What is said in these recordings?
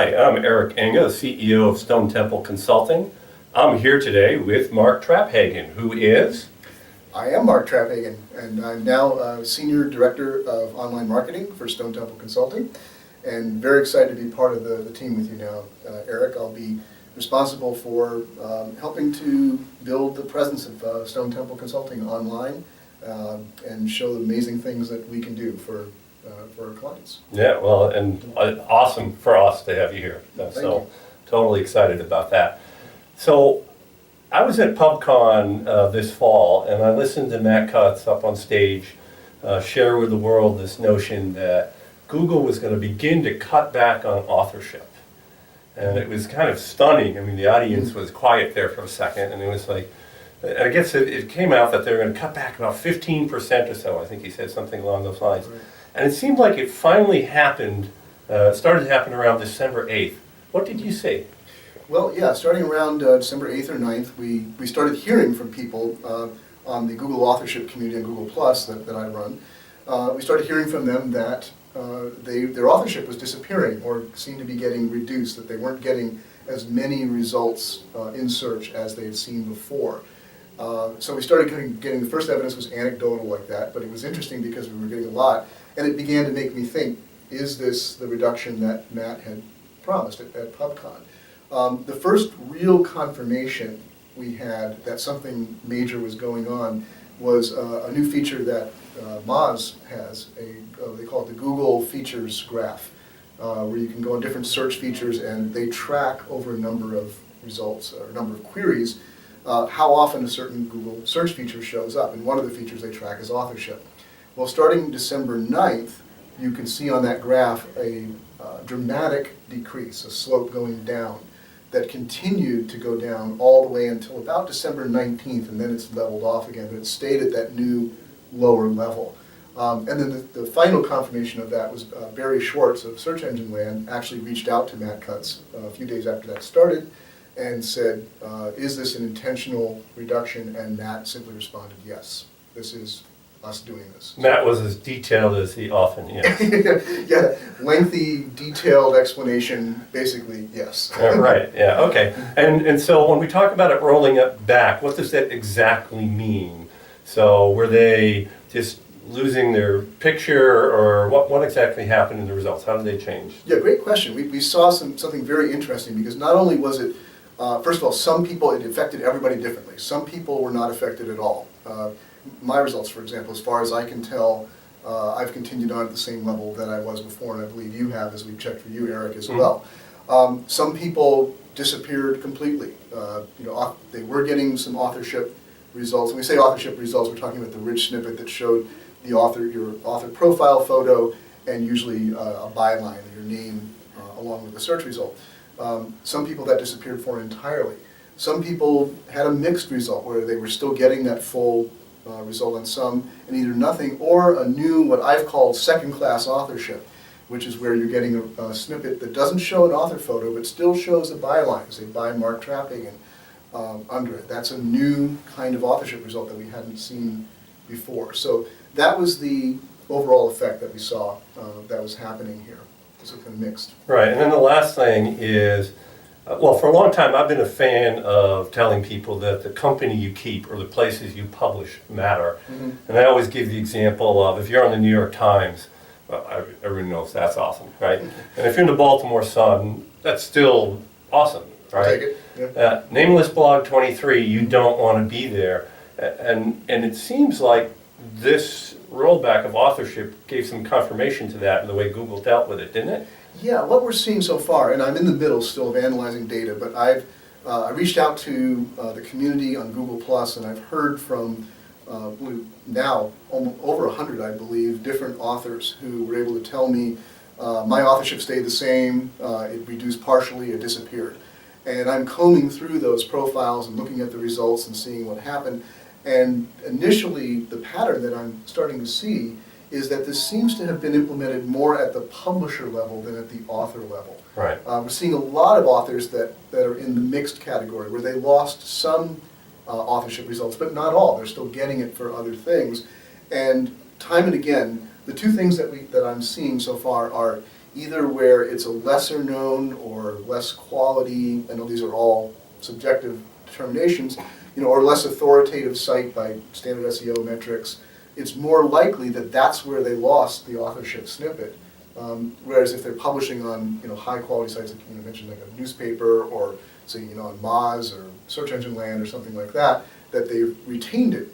Hi, I'm Eric Enge, the CEO of Stone Temple Consulting. I'm here today with Mark Traphagen, who is? I am Mark Traphagen, and I'm now Senior Director of Online Marketing for Stone Temple Consulting, and very excited to be part of the team with you now, Eric. I'll be responsible for helping to build the presence of Stone Temple Consulting online and show the amazing things that we can do for our clients. Yeah, well, and awesome for us to have you here. Thank So you. totally excited about that. So I was at PubCon this fall, and I listened to Matt Cutts up on stage share with the world this notion that Google was going to begin to cut back on authorship. And it was kind of stunning. I mean, the audience was quiet there for a second, and it was like, I guess it came out that they were going to cut back about 15% or so. I think he said something along those lines. Right. And it seemed like it finally happened, started to happen around December 8th. What did you see? Well, yeah, starting around December 8th or 9th, we started hearing from people on the Google Authorship community and Google Plus that I run. We started hearing from them that their authorship was disappearing or seemed to be getting reduced, that they weren't getting as many results in search as they had seen before. So we started getting the first evidence was anecdotal like that, but it was interesting because we were getting a lot, and it began to make me think, is this the reduction that Matt had promised at PubCon? The first real confirmation we had that something major was going on was a new feature that Moz has, they call it the Google Features Graph, where you can go on different search features and they track over a number of results or a number of queries how often a certain Google search feature shows up. And one of the features they track is authorship. Well, starting December 9th, you can see on that graph a dramatic decrease, a slope going down that continued to go down all the way until about December 19th, and then it's leveled off again, but it stayed at that new lower level. And then the final confirmation of that was Barry Schwartz of Search Engine Land actually reached out to Matt Cutts a few days after that started and said, is this an intentional reduction? And Matt simply responded, yes, this is us doing this. Matt was as detailed as he often is. Yeah, lengthy, detailed explanation, basically, yes. Right, yeah, okay. And so when we talk about it rolling up back, what does that exactly mean? So were they just losing their picture, or what exactly happened in the results? How did they change? Yeah, great question. We saw something very interesting because not only was it, first of all, some people, it affected everybody differently. Some people were not affected at all. My results, for example, as far as I can tell, I've continued on at the same level that I was before, and I believe you have, as we've checked for you, Eric, as well. Some people disappeared completely. They were getting some authorship results. When we say authorship results, we're talking about the rich snippet that showed the author, your author profile photo, and usually a byline, your name, along with the search result. Some people that disappeared for entirely. Some people had a mixed result where they were still getting that full result on some, and either nothing or a new, what I've called second-class authorship, which is where you're getting a snippet that doesn't show an author photo but still shows a byline, say by Mark Traphagen, under it. That's a new kind of authorship result that we hadn't seen before. So that was the overall effect that we saw that was happening here. So kind of mixed. Right, and then the last thing is, well, for a long time I've been a fan of telling people that the company you keep or the places you publish matter. Mm-hmm. And I always give the example of if you're on the New York Times, well, everyone knows that's awesome, right? Mm-hmm. And if you're in the Baltimore Sun, that's still awesome, right? I'll take it. Yeah. Nameless Blog 23, you don't want to be there. And it seems like this rollback of authorship gave some confirmation to that in the way Google dealt with it, didn't it? Yeah, what we're seeing so far, and I'm in the middle still of analyzing data, but I reached out to the community on Google Plus, and I've heard from now over 100, I believe, different authors who were able to tell me my authorship stayed the same, it reduced partially, it disappeared. And I'm combing through those profiles and looking at the results and seeing what happened. And initially, the pattern that I'm starting to see is that this seems to have been implemented more at the publisher level than at the author level. Right. We're seeing a lot of authors that are in the mixed category, where they lost some authorship results, but not all. They're still getting it for other things. And time and again, the two things that I'm seeing so far are either where it's a lesser known or less quality, I know these are all subjective determinations, or less authoritative site by standard SEO metrics, it's more likely that that's where they lost the authorship snippet. Whereas if they're publishing on high quality sites, like you mentioned, like a newspaper or say on Moz or Search Engine Land or something like that, that they've retained it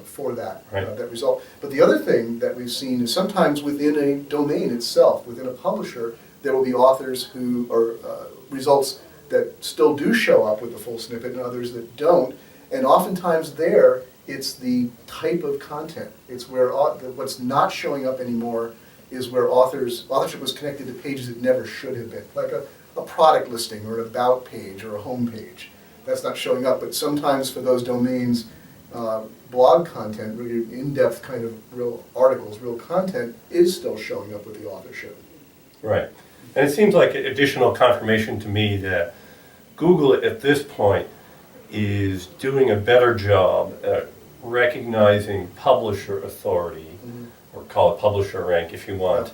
for that that result. But the other thing that we've seen is sometimes within a domain itself, within a publisher, there will be authors who are results that still do show up with the full snippet and others that don't. And oftentimes there, it's the type of content. It's where what's not showing up anymore is where authorship was connected to pages it never should have been, like a product listing or an about page or a home page. That's not showing up, but sometimes for those domains, blog content, really in-depth kind of real articles, real content is still showing up with the authorship. Right. And it seems like additional confirmation to me that Google at this point is doing a better job at recognizing publisher authority, or call it publisher rank if you want,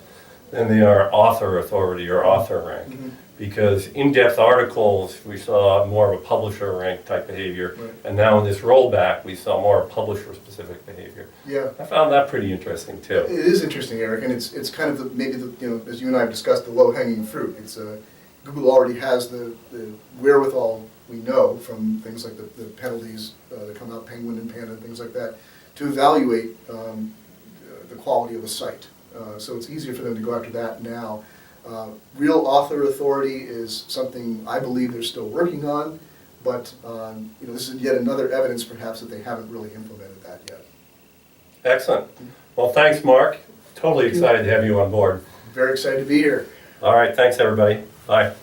than they are author authority or author rank. Because in-depth articles, we saw more of a publisher rank type behavior, and now in this rollback, we saw more publisher-specific behavior. Yeah, I found that pretty interesting too. it is interesting, Eric, and it's kind of maybe as you and I have discussed, the low-hanging fruit. It's Google already has the wherewithal, we know from things like the penalties that come out, Penguin and Panda and things like that, to evaluate the quality of a site. So it's easier for them to go after that now. Real author authority is something I believe they're still working on, but this is yet another evidence perhaps that they haven't really implemented that yet. Excellent. Well, thanks, Mark. Totally excited to have you on board. Very excited to be here. All right, thanks everybody. Bye.